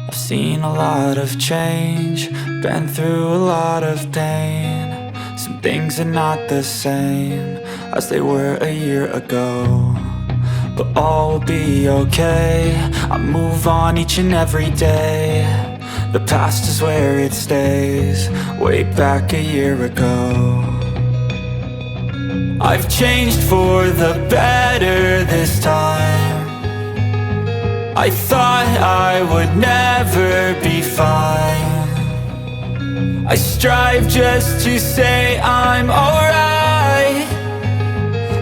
I've seen a lot of change, been through a lot of pain. Some things are not the same as they were a year ago, but all will be okay. I move on each and every day. The past is where it stays, way back a year ago. I've changed for the better this time. I thought I would never be fine. I strive just to say I'm alright,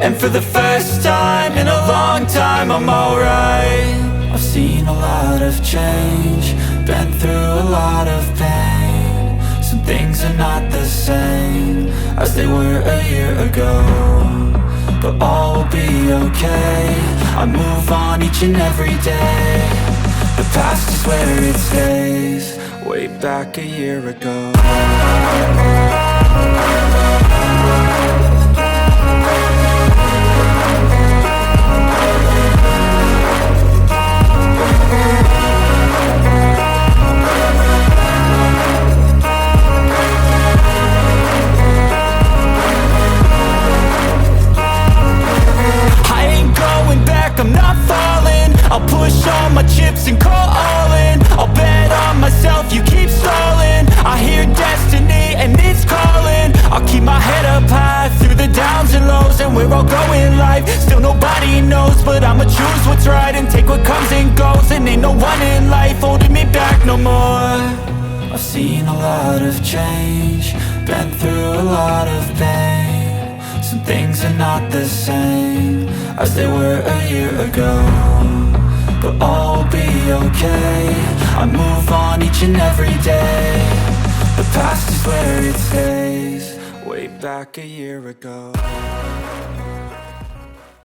and for the first time in a long time I'm alright. I've seen a lot of change, been through a lot of pain. Some things are not the same as they were a year ago, but all will be okay. I move on each and every day. The past is where it stays, way back a year ago. I'm not falling, I'll push all my chips and call all in. I'll bet on myself, you keep stalling. I hear destiny and it's calling. I'll keep my head up high through the downs and lows, and we're all going life. Still nobody knows, but I'ma choose what's right and take what comes and goes. And ain't no one in life holding me back no more. I've seen a lot of change, been through a lot of pain. Some things are not the same as they were a year ago, but all will be okay. I move on each and every day. The past is where it stays, way back a year ago.